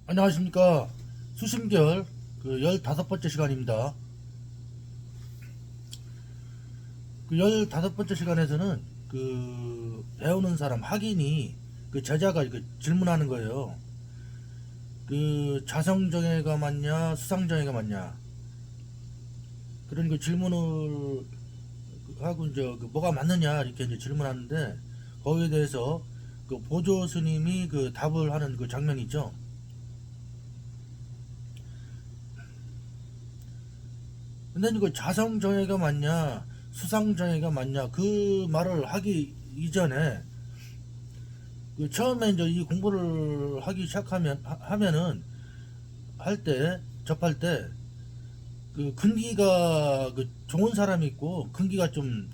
안녕하십니까. 수심결 15번째 시간입니다. 15번째 시간에서는 배우는 사람 학인이 제자가 질문하는 거예요. 자성정예가 맞냐 수상정예가 맞냐, 그런 질문을 하고 이제 뭐가 맞느냐 이렇게 이제 질문하는데, 거기에 대해서 보조 스님이 답을 하는 장면이 있죠. 근데 이거 자성정예가 맞냐 수상정예가 맞냐 그 말을 하기 이전에, 처음에 이제 이 공부를 하기 시작하면 하면은 접할 때 근기가 좋은 사람이 있고, 근기가 좀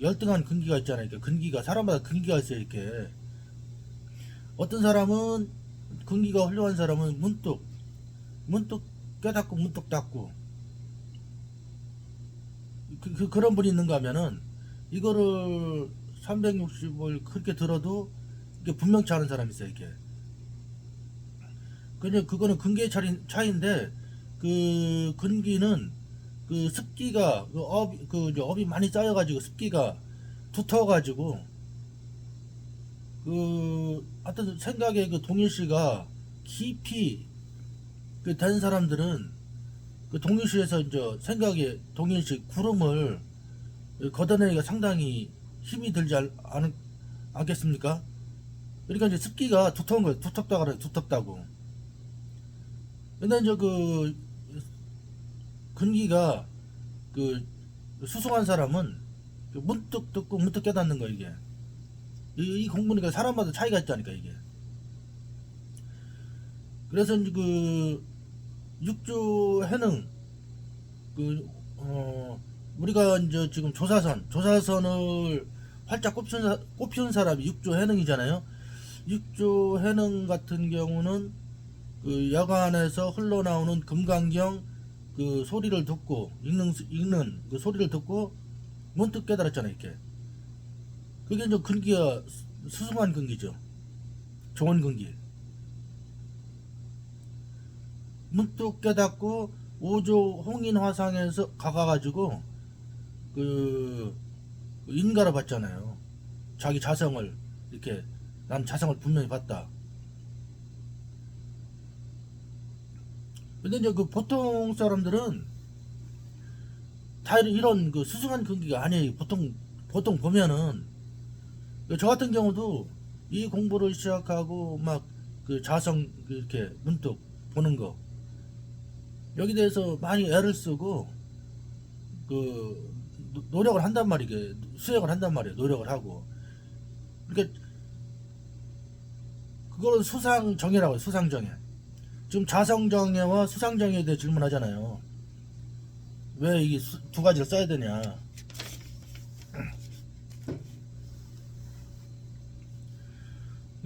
열등한 근기가 있잖아요. 근기가 사람마다 근기가 있어요. 이렇게 어떤 사람은 근기가 훌륭한 사람은 문득 깨닫고 문득 닫고 그런 분이 있는가 하면은, 이거를 360을 그렇게 들어도 이게 분명치 않은 사람이 있어요. 이게 그냥 그거는 근기의 차이인데, 근기는 습기가 업이 많이 쌓여가지고 습기가 두터워가지고 어떤 생각의 동일시가 깊이 된 사람들은 동일시에서 이제 생각의 동일시 구름을 걷어내기가 상당히 힘이 들지 않겠습니까? 그러니까 이제 습기가 두터운 거예요. 두텁다고 그래요. 두텁다고. 근데 이제 근기가 수승한 사람은 문득 듣고 문득 깨닫는 거예요. 이게 이 공부니까 사람마다 차이가 있다니까 이게. 그래서 이제 육조 해능, 우리가 이제 지금 조사선을 활짝 꼽히는 사람이 육조 해능이잖아요. 육조 해능 같은 경우는 여간에서 흘러나오는 금강경 소리를 듣고 읽는 소리를 듣고 문득 깨달았잖아요. 이렇게 그게 이제 근기가 수승한 근기죠. 좋은 근기. 문득 깨닫고 오조 홍인화상에서 가가지고 인가를 봤잖아요. 자기 자성을 이렇게, 난 자성을 분명히 봤다. 근데 이제 보통 사람들은 다 이런 수승한 근기가 아니에요. 보통 보면은, 저 같은 경우도 이 공부를 시작하고 막 자성 이렇게 문득 보는 거, 여기 대해서 많이 애를 쓰고 노력을 한단 말이게, 수행을 한단 말이에요. 노력을 하고. 그러니까 그거는 수상정예라고 해요. 수상정예. 지금 자성정예와 수상정예에 대해 질문하잖아요. 왜 이게 두 가지를 써야 되냐.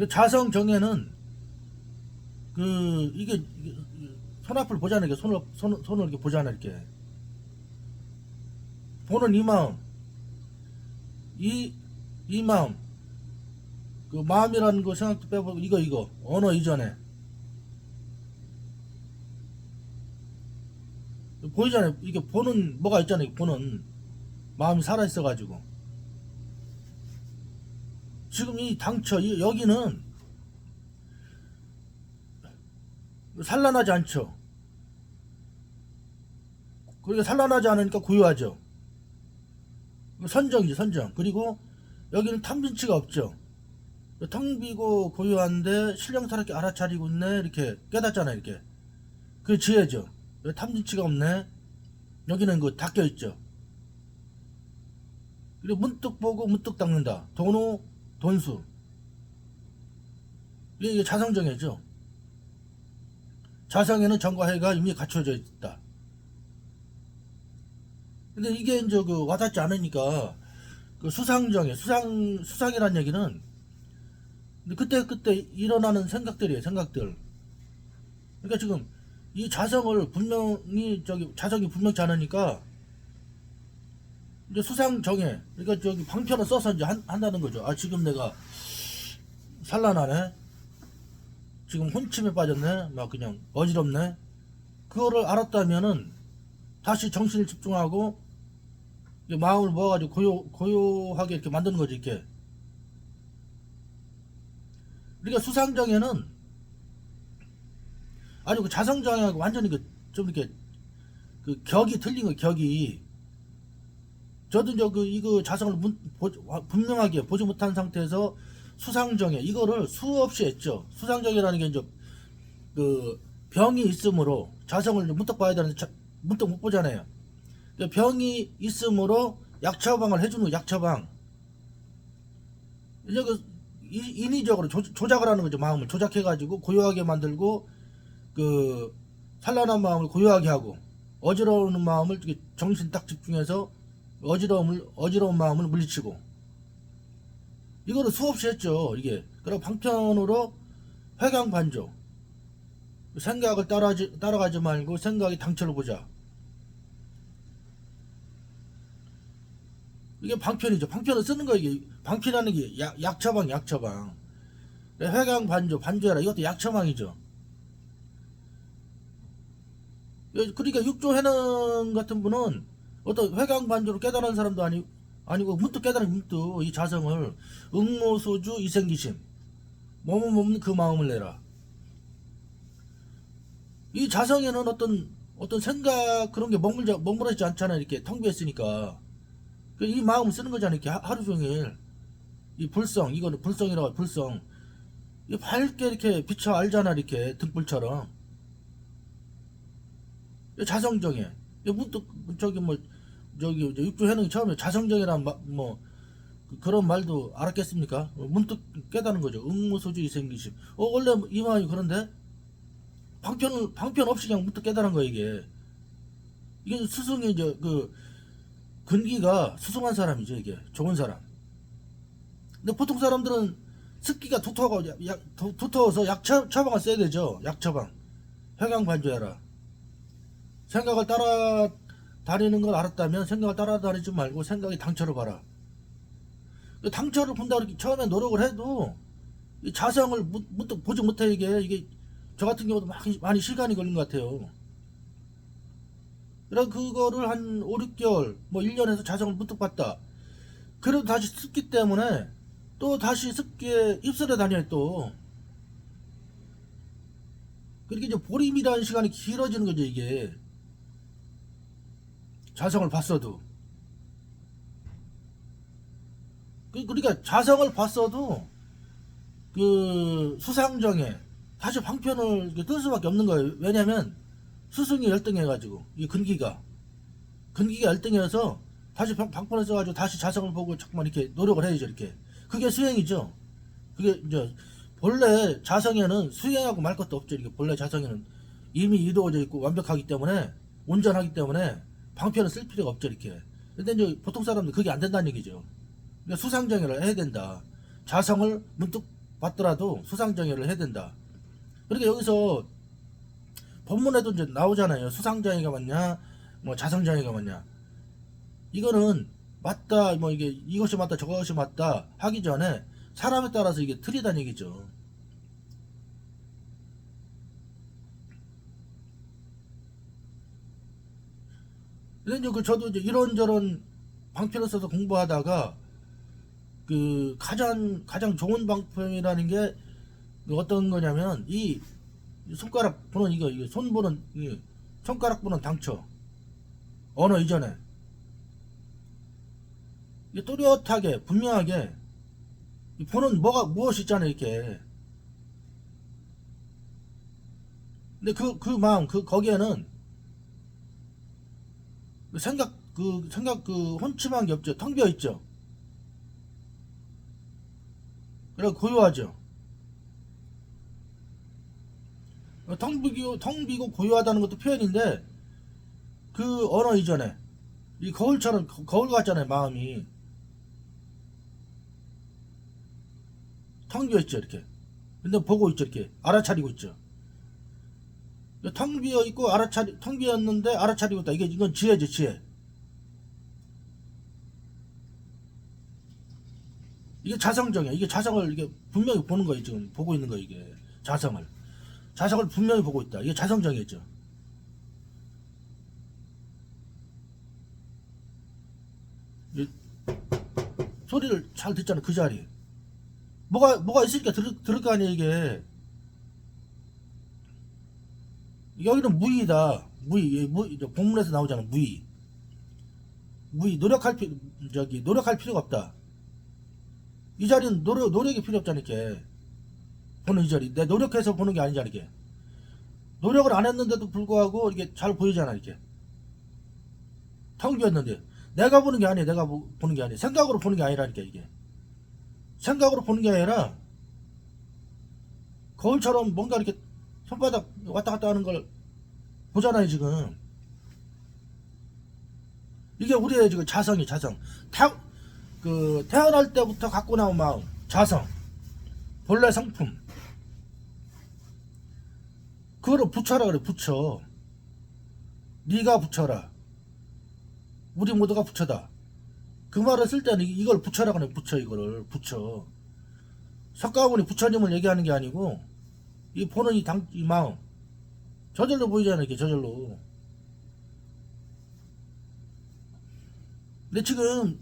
자성정예는 이게 손앞을 보잖아요. 손을 이렇게 보잖아요. 이렇게 보는 이 마음, 이 마음, 마음이라는 거 생각도 빼보고, 이거 언어 이전에 보이잖아요. 이게 보는 뭐가 있잖아요. 보는 마음이 살아 있어가지고, 지금 이 당처 여기는 산란하지 않죠. 그러니까 산란하지 않으니까 고요하죠. 선정이죠, 선정. 그리고 여기는 탐진치가 없죠. 텅 비고 고요한데 신령스럽게 알아차리고 있네, 이렇게 깨닫잖아요. 이렇게 그게 지혜죠. 탐진치가 없네. 여기는 닦여 있죠. 그리고 문득 보고 문득 닦는다. 돈우 돈수, 이게 자성정예죠. 자성에는 정과 해가 이미 갖춰져 있다. 근데 이게 이제 와닿지 않으니까 수상정예, 수상이라는 얘기는 그때 일어나는 생각들이에요. 생각들. 그러니까 지금 이 자성을 분명히 자성이 분명치 않으니까 이제 수상정예, 그러니까 방편을 써서 이제 한다는 거죠. 아, 지금 내가 산란하네. 지금 혼침에 빠졌네, 막 그냥 어지럽네. 그거를 알았다면은 다시 정신을 집중하고 마음을 모아가지고 고요하게 이렇게 만드는 거지, 이렇게. 그러니까 수상정에는 아주 그 자성정하고 완전히 좀 이렇게 격이 틀린 거, 격이. 저도 이제 이거 자성을 분명하게 보지 못한 상태에서 수상정에 이거를 수없이 했죠. 수상정이라는 게 이제 그 병이 있으므로 자성을 문득 봐야 되는데 문득 못 보잖아요. 그러니까 병이 있으므로 약처방을 해주는 거, 약처방. 이제 인위적으로 조작을 하는 거죠. 마음을 조작해가지고 고요하게 만들고 산란한 마음을 고요하게 하고 어지러운 마음을 정신 딱 집중해서 어지러운 마음을 물리치고 이거를 수없이 했죠. 이게. 그리고 방편으로 회광반조, 생각을 따라가지 말고 생각의 당처를 보자. 이게 방편이죠. 방편을 쓰는 거. 이게 방편이라는 게 약처방. 회광반조, 반조해라. 이것도 약처방이죠. 그러니까 육조해능 같은 분은 어떤 회광반조로 깨달은 사람도 아니고 문득 깨달은, 문득 이 자성을 응모소주 이생기심, 몸은 없는 그 마음을 내라. 이 자성에는 어떤 생각 그런 게 머물러 있지 않잖아요. 이렇게 텅 비었으니까 이 마음을 쓰는 거잖아요. 이렇게 하루 종일 이 불성, 이거는 불성이라고 해요. 불성. 이 밝게 이렇게 비춰 알잖아. 이렇게 등불처럼. 자성정에 문득 육조해능이 처음에 자성정이란 그런 말도 알았겠습니까? 문득 깨닫는 거죠. 응무소주 이생기심. 원래 이 마음이 그런데 방편 없이 그냥 문득 깨달은 거예요. 이게 스승이 이제 근기가 수승한 사람이죠. 이게 좋은 사람. 근데 보통 사람들은 습기가 두터워서 약처방을 써야 되죠. 약처방. 회광반조해라. 생각을 따라다니는 걸 알았다면 생각을 따라다니지 말고 생각의 당처를 봐라. 당처를 본다 이렇게 처음에 노력을 해도 이 자성을 문득 보지 못해. 이게 저 같은 경우도 많이 시간이 걸린 것 같아요. 그래 그거를 한 5, 6개월 1년에서 자성을 문득 봤다. 그래도 다시 습기 때문에 또 다시 습기에 입술에 다녀요. 또 그렇게 이제 보림이라는 시간이 길어지는 거죠. 이게 자성을 봤어도. 그러니까 자성을 봤어도 수상정에 다시 방편을 뜰 수밖에 없는 거예요. 왜냐면 스승이 열등해가지고 이 근기가 열등해서 다시 방편을 써가지고 다시 자성을 보고 자꾸만 이렇게 노력을 해야죠. 이렇게. 그게 수행이죠. 그게 이제 본래 자성에는 수행하고 말 것도 없죠. 이게 본래 자성에는 이미 이루어져 있고 완벽하기 때문에, 온전하기 때문에 방편을 쓸 필요가 없죠. 이렇게. 근데 이제 보통 사람들 그게 안 된다는 얘기죠. 그러니까 수상정예를 해야 된다. 자성을 문득 봤더라도 수상정예를 해야 된다. 그러니까 여기서 본문에도 이제 나오잖아요. 수상정예가 맞냐, 자성정예가 맞냐. 이거는 맞다, 이게 이것이 맞다, 저것이 맞다 하기 전에 사람에 따라서 이게 틀리다는 얘기죠. 근데 이제 저도 이제 이런저런 방편을 써서 공부하다가 가장 좋은 방편이라는 게 어떤 거냐면 이 손가락 보는 이거 손 보는 손가락 보는 당처 언어 이전에 이게 또렷하게 분명하게 보는 무엇이 있잖아요. 이렇게. 근데 그 마음 거기에는 생각 혼침한 게 없죠. 텅 비어 있죠. 그래 고요하죠. 텅 비고 고요하다는 것도 표현인데 그 언어 이전에 이 거울처럼 거울 같잖아요. 마음이 텅 비어 있죠. 이렇게. 근데 보고 있죠. 이렇게 알아차리고 있죠. 텅 비어 있고 텅 비었는데 알아차리고 있다. 이건 지혜죠. 지혜. 이게 자성정이야. 이게 자성을 이게 분명히 보는 거예요. 지금 보고 있는 거 이게 자성을. 자석을 분명히 보고 있다. 이게 자성정이죠. 소리를 잘 듣잖아. 그 자리 뭐가 있으니까 들을 거 아니야. 이게 여기는 무의다. 무의 본문에서 나오잖아. 무의 노력할 필요가 없다. 이 자리는 노력이 필요 없잖아. 이렇게 보는 이 자리 내 노력해서 보는 게 아니잖아. 이게 노력을 안 했는데도 불구하고 이게 잘 보이잖아. 이렇게 텅 비었는데 내가 보는 게 아니야. 내가 보는 게 아니야. 생각으로 보는 게 아니라니까. 이게 생각으로 보는 게 아니라 거울처럼 뭔가 이렇게 손바닥 왔다 갔다 하는 걸 보잖아요. 지금 이게 우리의 지금 자성. 태어날 때부터 갖고 나온 마음, 자성, 본래 성품, 그거를 붙여라 그래. 붙여. 네가 붙여라. 우리 모두가 붙여다. 그 말을 쓸 때는 이걸 붙여라 그래. 이거를 붙여. 석가모니 부처님을 얘기하는 게 아니고 이 보는 이 마음 저절로 보이잖아요. 이게 저절로. 근데 지금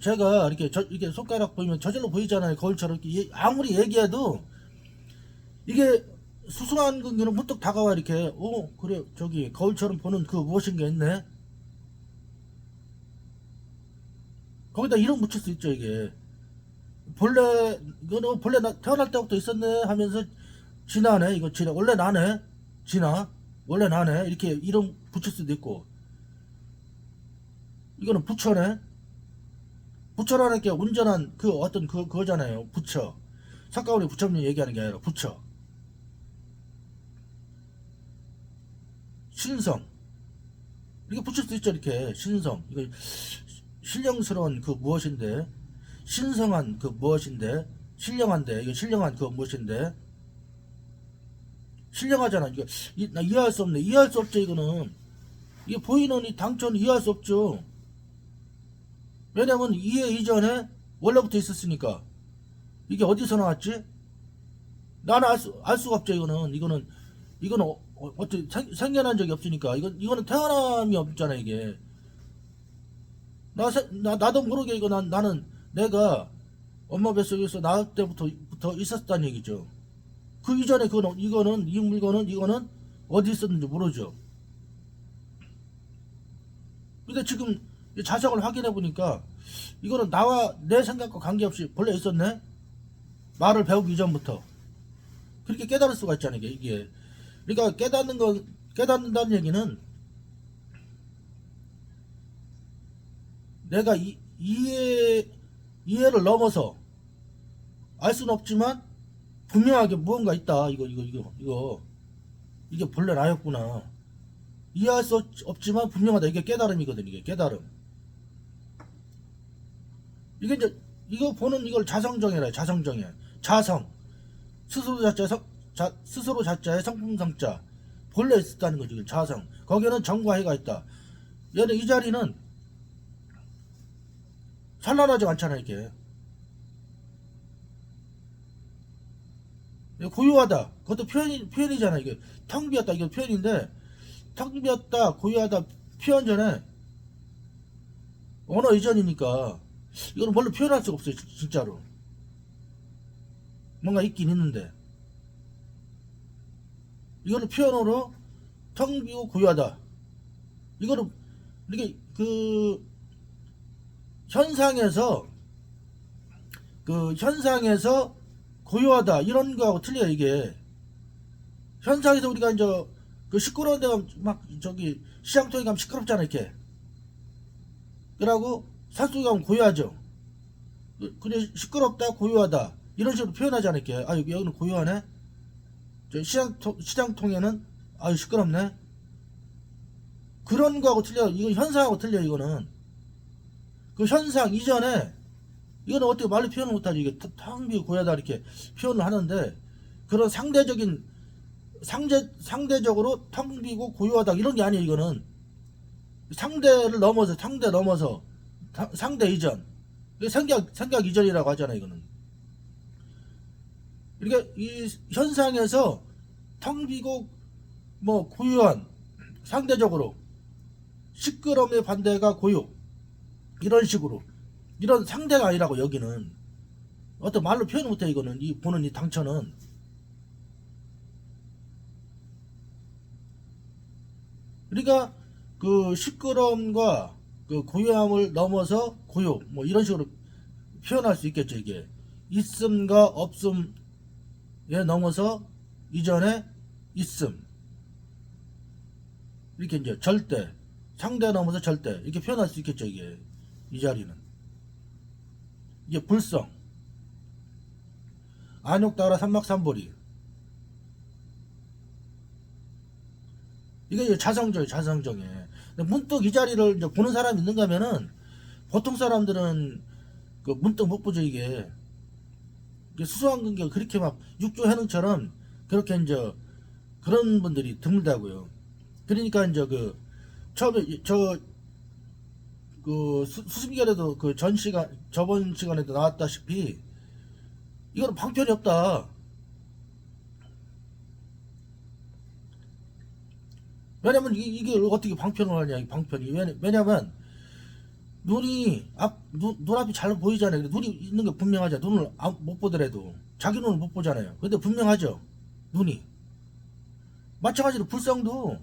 제가 이렇게 손가락 보이면 저절로 보이잖아요. 거울처럼 이렇게 아무리 얘기해도 이게 수승한 근기는 문득 다가와. 이렇게 그래 저기 거울처럼 보는 그 무엇인가 있네. 거기다 이름 붙일 수 있죠. 이게 이거는 본래 태어날 때부터 있었네 하면서 진화네. 이거 진화 원래 나네. 진화 원래 나네. 이렇게 이름 붙일 수도 있고, 이거는 부처네. 부처라는 게 온전한 그 어떤 그거잖아요. 부처. 석가모니 부처님 얘기하는 게 아니라 부처. 신성. 이렇게 붙일 수 있죠. 이렇게 신성. 이거 신령스러운 그 무엇인데, 신성한 그 무엇인데, 신령한데, 이거 신령한 그 무엇인데, 신령하잖아. 이거 나 이해할 수 없네. 이해할 수 없죠. 이거는 이게 보이는 이 당초는 이해할 수 없죠. 왜냐면 이해 이전에 원래부터 있었으니까. 이게 어디서 나왔지? 나는 알 수가 없죠. 이거는 어떻게 생겨난 적이 없으니까. 이거는 태어남이 없잖아. 이게 나도 모르게 나는 내가 엄마 뱃속에서 나올 때부터 있었다는 얘기죠. 그 이전에 이 물건은 어디 있었는지 모르죠. 근데 지금 자성을 확인해 보니까 이거는 나와 내 생각과 관계없이 본래 있었네. 말을 배우기 이전부터 그렇게 깨달을 수가 있잖아요. 이게 그러니까 깨닫는다는 얘기는 내가 이해를 넘어서 알 수는 없지만 분명하게 무언가 있다. 이게 본래 나였구나. 이해할 수 없지만 분명하다. 이게 깨달음이거든. 이게 깨달음. 이게 이제 이거 보는 이걸 자성정이라. 자성정이야. 자성. 스스로 자자의 성품성자. 본래 있었다는 거지. 자성. 거기에는 정과 해가 있다. 얘는 이 자리는 찬란하지 않잖아. 이게 고요하다. 그것도 표현이잖아. 이게 텅 비었다. 이게 표현인데, 텅 비었다, 고요하다 표현 전에 언어 이전이니까 이거는 뭘로 표현할 수가 없어요. 진짜로 뭔가 있긴 있는데, 이거는 표현으로 텅 비고 고요하다. 이거는 이렇게 현상에서 고요하다 이런 거하고 틀려요. 이게 현상에서 우리가 이제 시끄러운 데가 막 시장통에 가면 시끄럽잖아. 이렇게 그러고 산속에 가면 고요하죠. 근데 시끄럽다, 고요하다 이런 식으로 표현하잖아. 이렇게 여기는 고요하네. 시장통에는 시끄럽네. 그런 거하고 틀려. 이건 현상하고 틀려. 이거는 그 현상 이전에 이거는 어떻게 말로 표현을 못하지. 이게 텅 비고 고요하다 이렇게 표현을 하는데, 그런 상대적으로 텅 비고 고요하다 이런 게 아니에요. 이거는 상대 넘어서 상대 이전. 생각 이전이라고 하잖아요. 이거는 이렇게 이 현상에서 텅 비고 뭐 고요한, 상대적으로 시끄러움의 반대가 고요, 이런 식으로, 이런 상대가 아니라고. 여기는 어떤 말로 표현 못해. 이거는 이 보는 이 당처는. 그러니까 그 시끄러움과 그 고요함을 넘어서 고요, 뭐 이런 식으로 표현할 수 있겠죠. 이게 있음과 없음에 넘어서 이전에 있음, 이렇게 이제 절대, 상대 넘어서 절대, 이렇게 표현할 수 있겠죠. 이게 이 자리는 이게 불성, 안욕따라 삼막삼보리, 이게 이제 자성정이, 자성정에. 문득 이 자리를 이제 보는 사람이 있는가 하면은, 보통 사람들은 그 문득 못 보죠. 이게 수소한 관계가 그렇게 막 육조 해능처럼 그렇게 이제 그런 분들이 드물다고요. 그러니까 이제 그 처음에 저 그 수심결에도 그 전 시간, 저번 시간에도 나왔다시피 이거는 방편이 없다. 왜냐면 이게 어떻게 방편을 하냐, 이 방편이. 왜냐면 눈앞이 잘 보이잖아요. 눈이 있는 게 분명하죠. 눈을 못 보더라도 자기 눈을 못 보잖아요. 근데 분명하죠, 눈이. 마찬가지로 불성도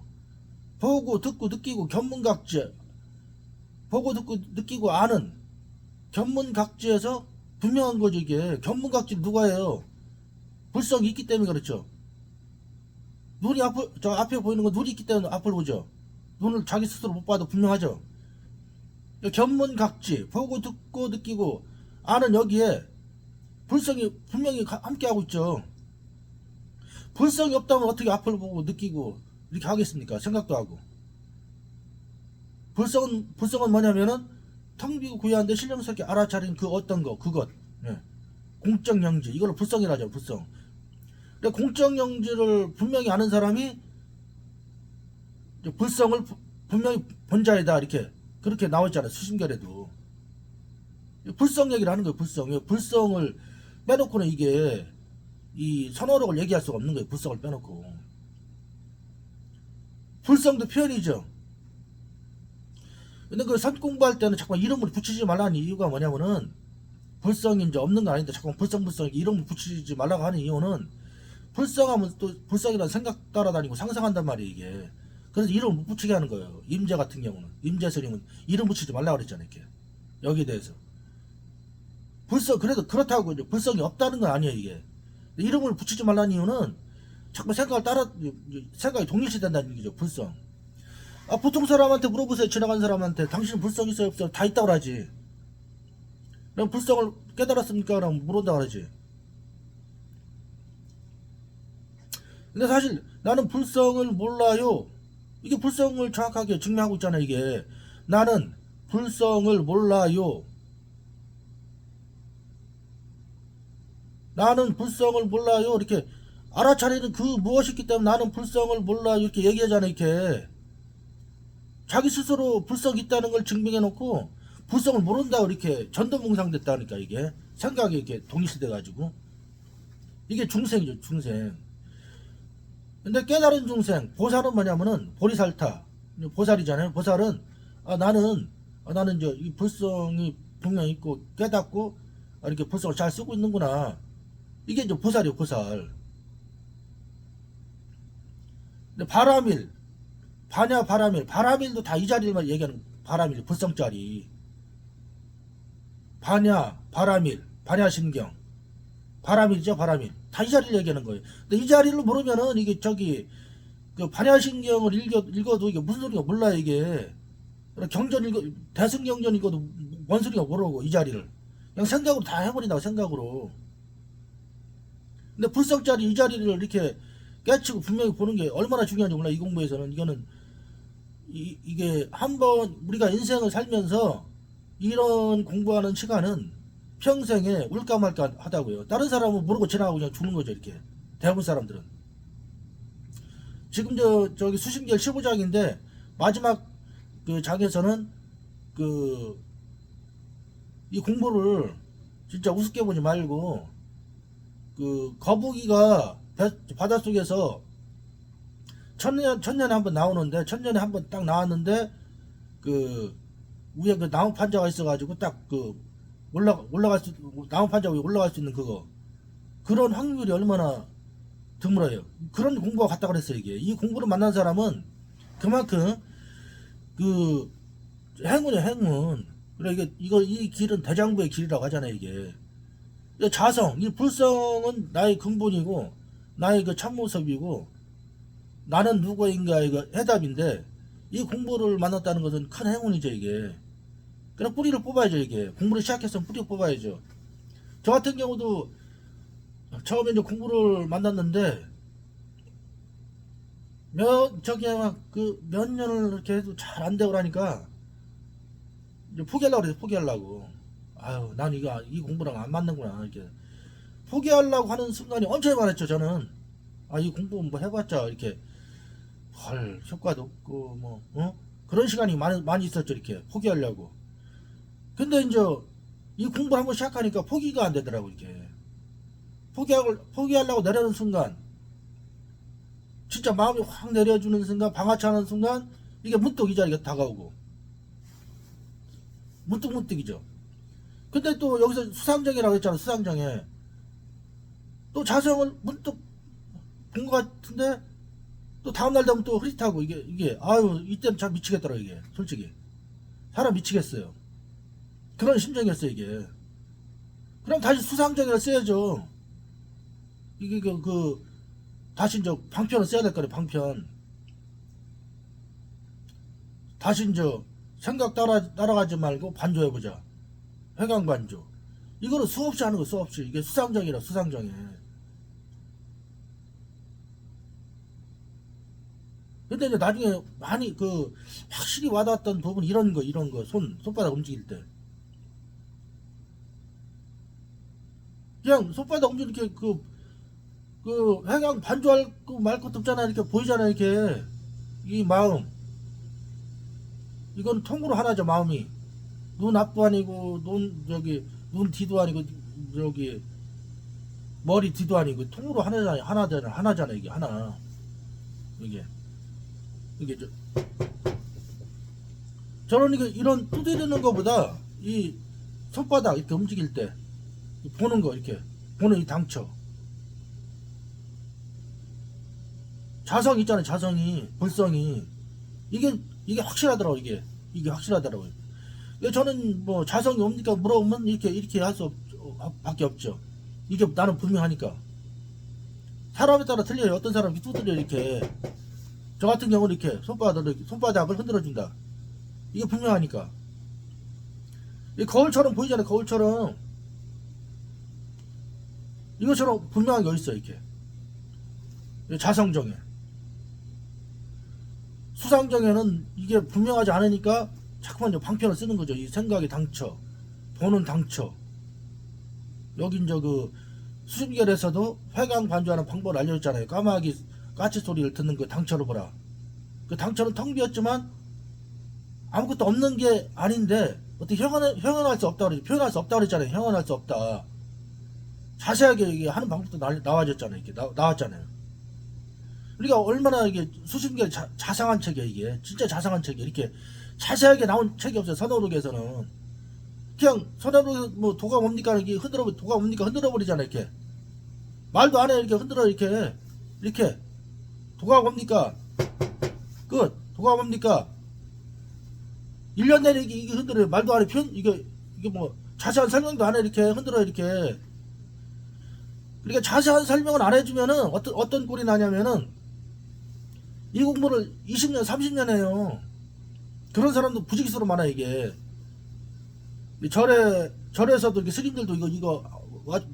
보고 듣고 느끼고 견문각지, 보고 듣고 느끼고 아는 견문각지에서 분명한 거죠. 이게 견문각지 누가 해요? 불성이 있기 때문에 그렇죠. 눈이 저 앞에 보이는 건 눈이 있기 때문에 앞을 보죠. 눈을 자기 스스로 못 봐도 분명하죠. 견문각지, 보고 듣고 느끼고 아는, 여기에 불성이 분명히 함께 하고 있죠. 불성이 없다면 어떻게 앞을 보고 느끼고 이렇게 하겠습니까? 생각도 하고. 불성은 뭐냐면은 텅 비고 고요한데 신령스럽게 알아차린 그 어떤 거, 그것. 예. 공적영지, 이걸 불성이라죠. 불성. 근데 공적영지를 분명히 아는 사람이 불성을 분명히 본자이다, 이렇게 그렇게 나왔잖아요. 수심결에도 불성 얘기를 하는 거예요. 불성을 빼놓고는 이게 이 선어록을 얘기할 수가 없는 거예요. 불성을 빼놓고. 불성도 표현이죠. 근데 그 선 공부할 때는 자꾸 이름을 붙이지 말라는 이유가 뭐냐면은, 불성이 이제 없는 거 아닌데 자꾸 불성 이름을 붙이지 말라고 하는 이유는, 불성하면 또 불성이라는 생각 따라다니고 상상한단 말이에요. 이게 그래서 이름을 못 붙이게 하는 거예요. 임재 같은 경우는, 임재 스님은 이름 붙이지 말라고 그랬잖아요. 이렇게 여기에 대해서. 그래도 그렇다고 이제 불성이 없다는 건 아니에요. 이게 이름을 붙이지 말라는 이유는 자꾸 생각이 동일시된다는 얘기죠. 불성. 보통 사람한테 물어보세요. 지나간 사람한테 당신은 불성 있어요 없어요? 다 있다고 하지. 그럼 불성을 깨달았습니까? 그럼 물어본다 그러지. 근데 사실 나는 불성을 몰라요, 이게 불성을 정확하게 증명하고 있잖아요. 이게 나는 불성을 몰라요, 나는 불성을 몰라요, 이렇게 알아차리는 그 무엇이 있기 때문에 나는 불성을 몰라요 이렇게 얘기하잖아요. 이렇게 자기 스스로 불성이 있다는 걸 증명해 놓고 불성을 모른다고 이렇게 전도몽상됐다니까. 이게 생각이 이렇게 동일시돼 가지고. 이게 중생이죠, 중생. 근데 깨달은 중생, 보살은 뭐냐면은 보리살타, 보살이잖아요. 보살은 나는 이제 이 불성이 분명히 있고 깨닫고 이렇게 불성을 잘 쓰고 있는구나. 이게 이제 보살이에요, 보살. 근데 바라밀도 다 이 자리만 얘기하는. 바라밀 불성짜리, 반야신경, 바라밀이죠. 바라밀 다 이 자리를 얘기하는 거예요. 근데 이 자리를 모르면은 이게 그 반야신경을 읽어도 이게 무슨 소리가 몰라요. 이게 대승경전 읽어도 뭔 소리가 모르고 이 자리를 그냥 생각으로 다 해버린다고, 생각으로. 근데 불성짜리 이 자리를 이렇게 깨치고 분명히 보는 게 얼마나 중요한지 몰라. 이 공부에서는 이거는 이게 한번 우리가 인생을 살면서 이런 공부하는 시간은 평생에 울까 말까 하다고요. 다른 사람은 모르고 지나가고 그냥 죽는 거죠. 이렇게 대부분 사람들은. 지금 저기 수심결 15장인데 마지막 그 장에서는 그 이 공부를 진짜 우습게 보지 말고, 그 거북이가 바닷속에서 천년에 한 번 나오는데, 천년에 한 번 딱 나왔는데, 그, 위에 그 나무 판자가 있어가지고 딱 그, 올라갈 수, 나무 판자 위에 올라갈 수 있는 그거. 그런 확률이 얼마나 드물어요. 그런 공부가 같다 그랬어요, 이게. 이 공부를 만난 사람은 그만큼, 그, 행운이야, 행운. 그래, 이 길은 대장부의 길이라고 하잖아요, 이게. 이 자성, 이 불성은 나의 근본이고, 나의 그 참모습이고, 나는 누구인가의 그 해답인데, 이 공부를 만났다는 것은 큰 행운이죠, 이게. 그럼 뿌리를 뽑아야죠, 이게. 공부를 시작했으면 뿌리를 뽑아야죠. 저 같은 경우도 처음에 이제 공부를 만났는데, 몇 년을 이렇게 해도 잘 안 되고 그러니까, 이제 포기하려고 그래서 포기하려고. 아유, 난 이 공부랑 안 맞는구나, 이렇게. 포기하려고 하는 순간이 엄청 많았죠, 저는. 아, 이 공부 뭐 해봤자, 이렇게. 헐, 효과도 없고, 뭐, 그런 시간이 많이 있었죠, 이렇게. 포기하려고. 근데 이제, 이 공부를 한번 시작하니까 포기가 안 되더라고, 이렇게. 포기하려고 내려는 순간, 진짜 마음이 확 내려주는 순간, 방아차는 순간, 이게 문득 이 자리가 다가오고. 문득문득이죠. 근데 또 여기서 수상정이라고 했잖아, 수상정에. 또 자성을 문득 본 것 같은데, 또 다음날 되면 또 흐릿하고, 아유, 이때는 참 미치겠더라, 이게. 솔직히. 사람 미치겠어요. 그런 심정이었어요, 이게. 그럼 다시 수상정을 써야죠. 이게 다시 이제 방편을 써야 될 거예요, 방편. 다시 이제 생각 따라가지 말고 반조해보자. 회광반조. 이거를 수없이 하는 거, 수없이. 이게 수상정이라, 수상정에. 근데 이제 나중에 많이 확실히 와닿았던 부분 이런 거, 손바닥 움직일 때. 그냥 손바닥 움직일 때 회광 반조할 거 말 것도 없잖아. 이렇게 보이잖아, 이렇게. 이 마음. 이건 통으로 하나죠, 마음이. 눈 앞도 아니고, 눈 뒤도 아니고, 머리 뒤도 아니고, 통으로 하나잖아, 이게, 하나. 이게, 저는 이런 두드리는 것보다, 이 손바닥 이렇게 움직일 때, 보는 거, 이렇게, 보는 이 당처. 자성 있잖아요, 자성이, 불성이. 이게 확실하더라고요, 이게 확실하더라고요. 저는 뭐 자성이 옵니까 물어보면 이렇게 할 수 밖에 없죠. 이게 나는 분명하니까. 사람에 따라 틀려요. 어떤 사람이 두드려 이렇게. 저 같은 경우는 이렇게 손바닥을 흔들어준다. 이게 분명하니까. 이 거울처럼 보이잖아요, 거울처럼. 이것처럼 분명하게 어딨어, 이렇게. 자성정에. 수상정에는 이게 분명하지 않으니까 자꾸만 이제 방편을 쓰는 거죠. 이 생각의 당처, 보는 당처. 여기 이제 수심결에서도 회광 반조하는 방법을 알려줬잖아요. 까마귀 까치 소리를 듣는 그 당처를 보라. 그 당처는 텅 비었지만 아무것도 없는 게 아닌데 어떻게 형언할 수 없다 그러지, 표현할 수 없다 그랬잖아요. 형언할 수 없다. 자세하게 이게 하는 방법도 나와졌잖아요. 이렇게 나왔잖아요. 우리가 얼마나 이게 수십개 자상한 책이야, 이게. 진짜 자상한 책이야. 이렇게 자세하게 나온 책이 없어요, 선어록에서는. 그냥, 선어록, 뭐, 도가 뭡니까? 이게 도가 뭡니까? 흔들어버리잖아, 이렇게. 말도 안 해, 이렇게 흔들어, 이렇게. 이렇게. 도가 뭡니까? 끝. 도가 뭡니까? 1년 내내 이게 흔들어요. 말도 안 해, 이게 뭐, 자세한 설명도 안 해, 이렇게 흔들어, 이렇게. 그러니까 자세한 설명을 안 해주면은, 어떤 꼴이 나냐면은, 이 공부를 20년, 30년 해요. 그런 사람도 부지기수로 많아, 이게. 절에서도 이렇게 스님들도 이거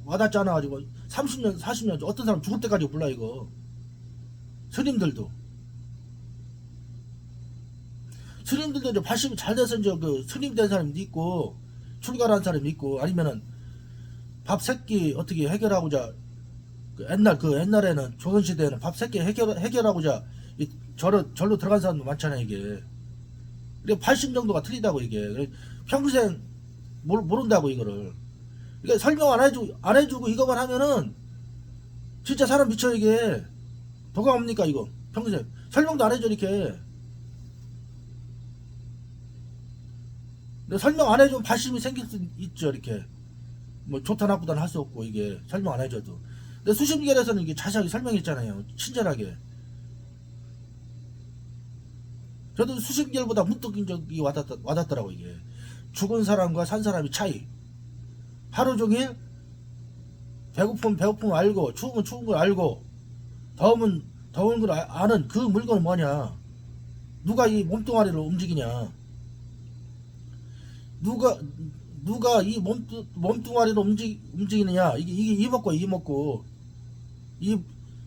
와닿지 않아가지고 30년, 40년, 어떤 사람 죽을 때까지 몰라, 이거. 스님들도 이제 80이 잘 돼서 이제 스님 된 사람도 있고, 출가한 사람도 있고, 아니면은 밥 세끼 어떻게 해결하고자, 옛날에는 조선시대에는 밥 세끼 해결하고자 절로 들어간 사람도 많잖아요, 이게. 80 정도가 틀리다고, 이게. 평생 모른다고, 이거를. 그러니까 설명 안 해주고 이거만 하면은 진짜 사람 미쳐, 이게. 도가 옵니까, 이거. 평생. 설명도 안 해줘 이렇게. 근데 설명 안 해주면 발심이 생길 수 있죠 이렇게. 뭐 좋다 나쁘다는 할 수 없고 이게 설명 안 해줘도. 근데 수심결에서는 이게 자세하게 설명했잖아요. 친절하게. 저도 수심결보다 문득 인적이 와닿더라고 이게. 죽은 사람과 산 사람의 차이. 하루 종일 배고픔 배고픔 알고 추우면 추운 걸 알고 더우면 더운 걸 아는 그 물건은 뭐냐. 누가 이 몸뚱아리를 움직이냐. 누가 이 몸뚱아리를 움직이느냐. 이게 이먹고 이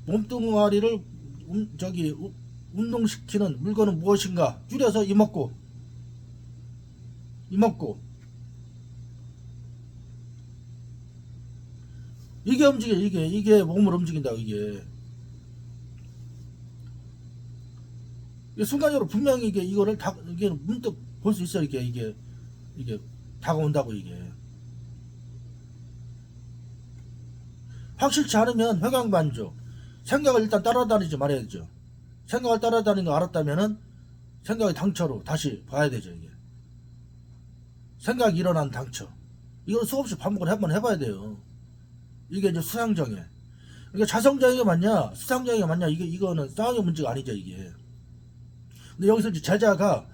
몸뚱아리를 운동시키는 물건은 무엇인가. 줄여서 이먹고 이게 움직여. 이게 몸을 움직인다고. 이게 순간적으로 분명히 이거를 이게 문득 볼 수 있어. 이게 다가온다고. 이게 확실치 않으면 회광반조. 생각을 일단 따라다니지 말아야죠. 생각을 따라다니는 거 알았다면은 생각의 당처로 다시 봐야 되죠. 이게 생각이 일어난 당처. 이걸 수없이 반복을 한번 해봐야 돼요. 이게 이제 수상정예. 그러니까 자성정예가 맞냐 수상정예가 맞냐, 이거는 싸움의 문제가 아니죠 이게. 근데 여기서 이제 제자가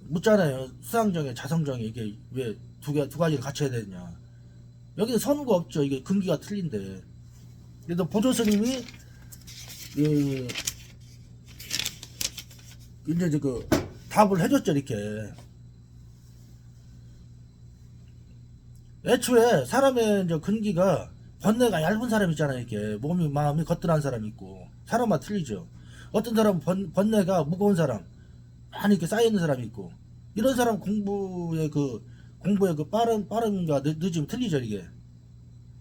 묻잖아요. 수상정예 자성정예 이게 왜 두 가지를 같이 해야 되냐. 여기는 선우가 없죠. 이게 근기가 틀린데. 그래도 보조스님이 이제 그 답을 해줬죠 이렇게. 애초에 사람의 이제 근기가 번뇌가 얇은 사람 있잖아요. 이렇게 몸이 마음이 거뜬한 사람이 있고 사람마다 틀리죠. 어떤 사람은 번뇌가 무거운 사람 많이 이렇게 쌓여 있는 사람이 있고, 이런 사람 공부의 그 빠름과 늦음이 틀리죠. 이게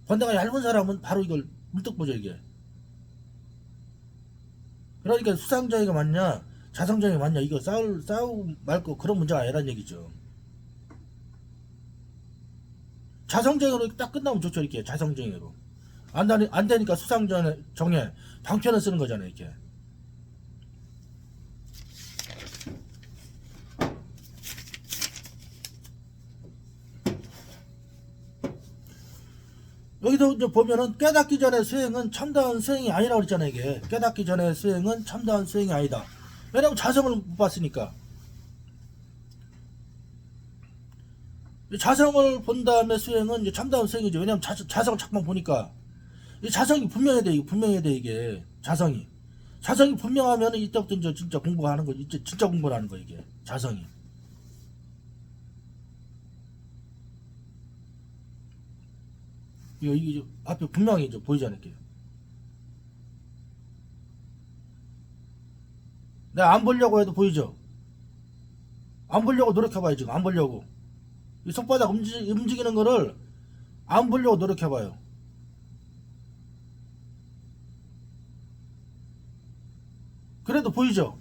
번뇌가 얇은 사람은 바로 이걸 문득 보죠 이게. 그러니까 수상정예가 맞냐 자성정예가 맞냐 이거 싸우 말고 그런 문제가 아니란 얘기죠. 자성정예로 딱 끝나면 좋죠. 이렇게 자성정예로 안 되니까 수상정예 방편을 쓰는 거잖아요. 이렇게 여기도 이제 보면은 깨닫기 전에 수행은 참다운 수행이 아니라고 그랬잖아요. 이게 깨닫기 전에 수행은 참다운 수행이 아니다. 왜냐면 자성을 못 봤으니까. 자성을 본 다음에 수행은 이제 참다운 수행이죠. 왜냐면 자성을 잠깐 보니까 이 자성이 분명해야 돼. 이게 자성이 분명하면 이때부터 이제 진짜 공부가 하는 거지. 진짜 공부를 하는 거 이게 자성이. 이게 앞에 분명히 이제 보이지 않을게요. 내가 안 보려고 해도 보이죠. 안 보려고 노력해봐요. 지금 안 보려고 이 손바닥 움직이는 거를 안 보려고 노력해봐요. 그래도 보이죠.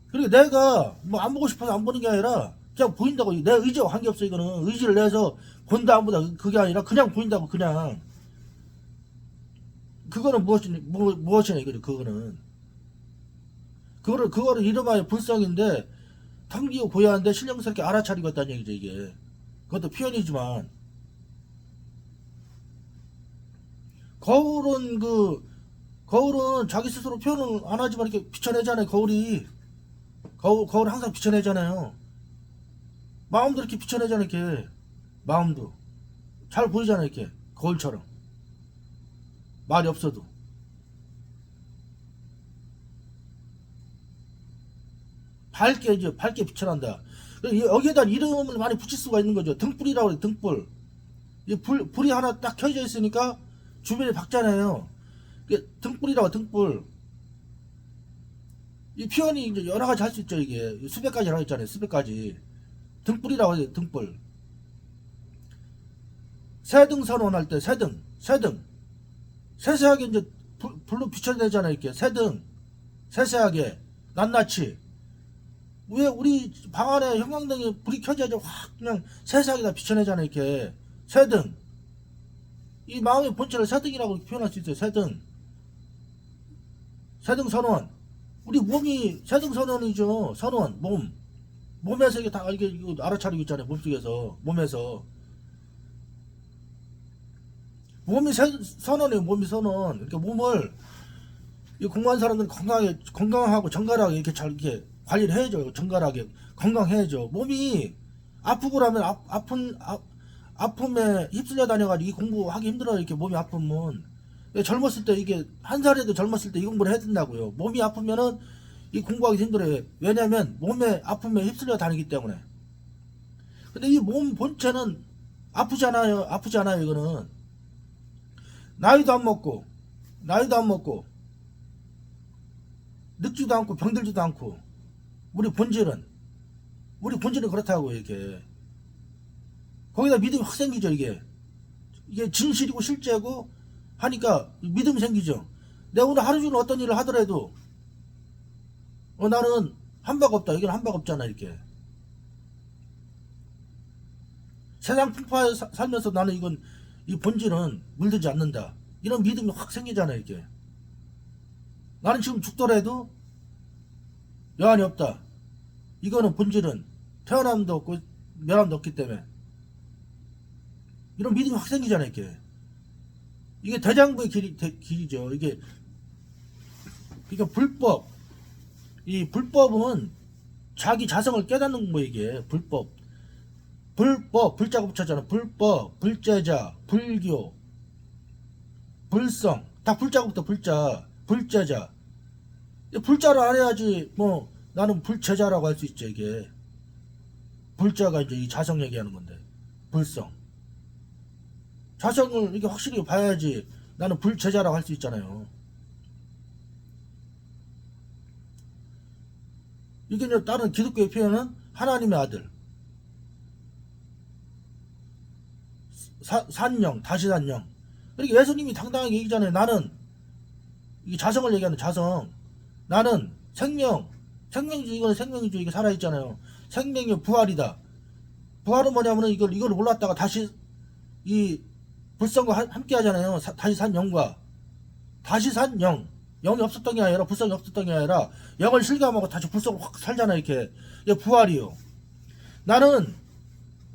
그리고 내가 뭐 안 보고 싶어서 안 보는 게 아니라 그냥 보인다고. 내 의지와 관계없어. 이거는 의지를 내서 본다 안 본다 그게 아니라 그냥 보인다고. 그냥 그거는 무엇이냐 이거죠. 그거를 이름하여 불성인데 탐기고 고야한데 신령스럽게 알아차리고 있다는 얘기죠. 이게 그것도 표현이지만, 거울은 자기 스스로 표현을 안 하지만 이렇게 비춰내잖아요. 거울을 항상 비춰내잖아요. 마음도 이렇게 비춰내잖아요. 이렇게 마음도 잘 보이잖아요. 이렇게 거울처럼 말이 없어도. 밝게 비춰난다. 여기에다 이름을 많이 붙일 수가 있는 거죠. 등불이라고 해요. 등불. 불이 하나 딱 켜져 있으니까 주변에 밝잖아요. 등불이라고. 등불. 이 표현이 이제 여러 가지 할 수 있죠. 이게 수백 가지라고 했잖아요. 수백 가지. 등불이라고 해요. 등불. 새등 선언할 때 새등 세세하게 이제 불로 비춰내잖아요. 이렇게 새등 세세하게 낱낱이. 왜 우리 방 안에 형광등이 불이 켜져야지 확 그냥 세세하게 다 비춰내잖아요. 이렇게 새등. 이 마음의 본체를 새등이라고 표현할 수 있어요. 새등 선원. 우리 몸이 세등선원이죠. 선원, 몸에서 이게 다 이게 이거 알아차리고 있잖아요. 몸속에서, 몸에서. 몸이 선원이에요. 몸이 선원. 이렇게 몸을 이 공부한 사람들은 건강하고 정갈하게 이렇게 잘 이렇게 관리를 해야죠. 정갈하게 건강해야죠. 몸이 아프고 나면 아픔에 휩쓸려 다녀가지고 이 공부하기 힘들어요. 이렇게 몸이 아프면 젊었을 때 이게 한 살에도 젊었을 때 이 공부를 해야 된다고요. 몸이 아프면은 이 공부하기 힘들어요. 왜냐면 몸에 아픔에 휩쓸려 다니기 때문에. 근데 이 몸 본체는 아프지 않아요. 이거는 나이도 안 먹고 늙지도 않고 병들지도 않고 우리 본질은 그렇다고. 이게 거기다 믿음이 확 생기죠. 이게 진실이고 실제고 하니까 믿음이 생기죠. 내가 오늘 하루 종일 어떤 일을 하더라도 나는 한 박 없다. 이건 한 박 없잖아. 이렇게 세상 풍파에 살면서 나는 이 본질은 물들지 않는다. 이런 믿음이 확 생기잖아. 이게 나는 지금 죽더라도 여한이 없다. 이거는 본질은 태어남도 없고 멸함도 없기 때문에 이런 믿음이 확 생기잖아. 이게 대장부의 길이죠. 이게 불법. 이 불법은 자기 자성을 깨닫는 거예요. 이게 불법. 불자가 붙였잖아. 불법, 불제자, 불교, 불성. 다 불자가 붙어. 불제자. 불자를 알아야지 뭐 나는 불제자라고 할 수 있죠. 이게 불자가 이제 이 자성 얘기하는 건데, 불성. 자성을 이렇게 확실히 봐야지 나는 불제자라고 할 수 있잖아요. 이게 이제 다른 기독교의 표현은 하나님의 아들, 산영, 다시 산영. 그러니까 예수님이 당당하게 얘기잖아요. 나는 이게 자성을 얘기하는 자성. 나는 생명주의, 이거는 생명주의, 이게 살아있잖아요. 생명의 부활이다. 부활은 뭐냐면은 이걸 몰랐다가 다시 이 불성과 함께 하잖아요. 다시 산 영과. 다시 산 영. 영이 없었던 게 아니라, 불성이 없었던 게 아니라, 영을 실감하고 다시 불성을 확 살잖아. 이게 부활이요. 나는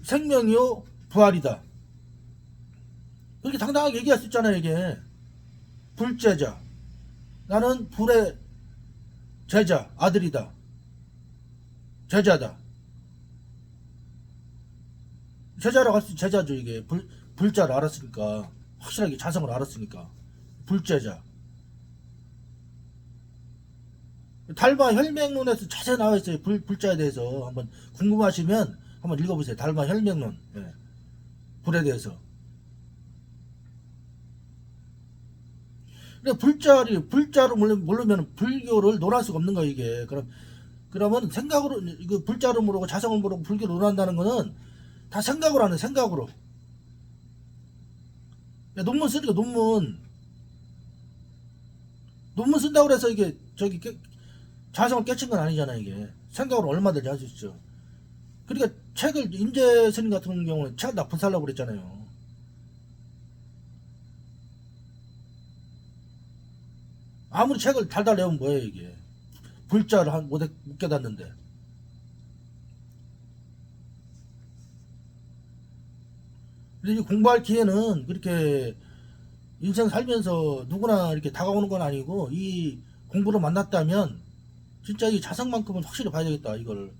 생명이요, 부활이다. 그렇게 당당하게 얘기할 수 있잖아요. 이게 불제자. 나는 불의 제자, 아들이다. 제자다. 제자라고 할 수, 제자죠. 이게 불자를 알았으니까, 확실하게 자성을 알았으니까 불제자. 달마 혈맹론에서 자세히 나와 있어요. 불자에 대해서 한번 궁금하시면 한번 읽어보세요. 달마 혈맹론. 예. 불에 대해서. 근데 불자로 모르면 불교를 논할 수가 없는 거야. 이게 그러면 생각으로, 이거 불자로 모르고 자성을 모르고 불교를 논한다는 거는 다 생각으로 하는, 생각으로. 야, 논문 쓰니까 논문 쓴다고 해서 이게 자성을 깨친 건 아니잖아. 이게 생각으로 얼마든지 할 수 있죠. 그러니까 책을, 임재 스님 같은 경우는 책을 다 불살라고 그랬잖아요. 아무리 책을 달달 내면 뭐예요. 이게 불자를 못 깨닫는데. 근데 이 공부할 기회는 그렇게 인생 살면서 누구나 이렇게 다가오는 건 아니고, 이 공부를 만났다면 진짜 이 자성만큼은 확실히 봐야 되겠다. 이거를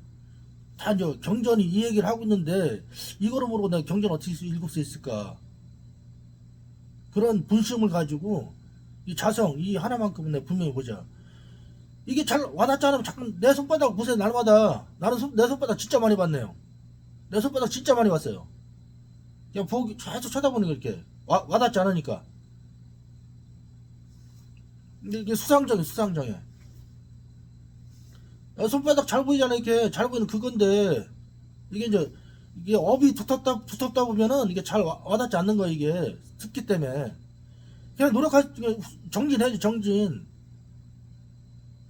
다 이제 경전이 이 얘기를 하고 있는데, 이거를 모르고 내가 경전 어떻게 읽을 수 있을까. 그런 분심을 가지고 이 자성, 이 하나만큼은 내가 분명히 보자. 이게 잘 와닿잖아. 잠깐 내 손바닥 보세요. 날마다. 나는 내 손바닥 진짜 많이 봤네요. 내 손바닥 진짜 많이 봤어요. 그냥 계속 쳐다보는 게 이렇게 와닿지 않으니까. 근데 이게 수상정해. 손바닥 잘 보이잖아. 이렇게 잘 보이는 그건데, 이게 업이 붙었다 보면은 이게 잘 와닿지 않는 거야. 이게 습기 때문에. 그냥 정진해야지. 정진.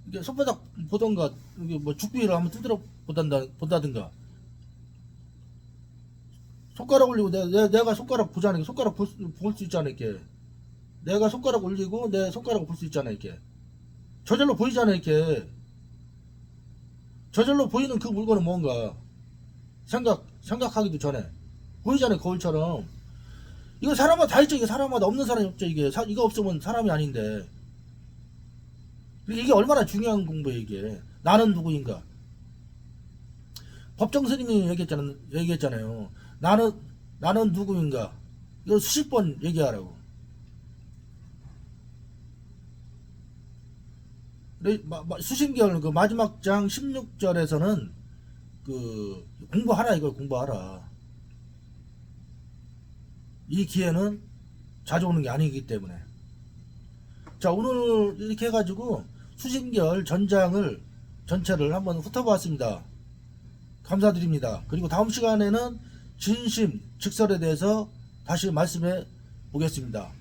이게 손바닥 보던가, 이게 뭐 죽비를 한번 두드려 본다든가. 손가락 올리고 내가 손가락 보자는 게, 손가락 볼 수 있잖아. 이렇게 내가 손가락 올리고 내 손가락을 볼 수 있잖아. 이렇게 저절로 보이잖아요. 이렇게 저절로 보이는 그 물건은 뭔가 생각하기도 전에 보이잖아요. 거울처럼. 이거 사람마다 다 있죠. 이게 사람마다 없는 사람이 없죠. 이게 이거 없으면 사람이 아닌데. 이게 얼마나 중요한 공부예요. 이게 나는 누구인가. 법정 스님이 얘기했잖아요. 나는 누구인가. 이거 수십 번 얘기하라고. 수신결 그 마지막 장 16절에서는 그 공부하라, 이걸 공부하라. 이 기회는 자주 오는 게 아니기 때문에. 자, 오늘 이렇게 해가지고 수신결 전장을 전체를 한번 훑어보았습니다. 감사드립니다. 그리고 다음 시간에는 진심 즉설에 대해서 다시 말씀해 보겠습니다.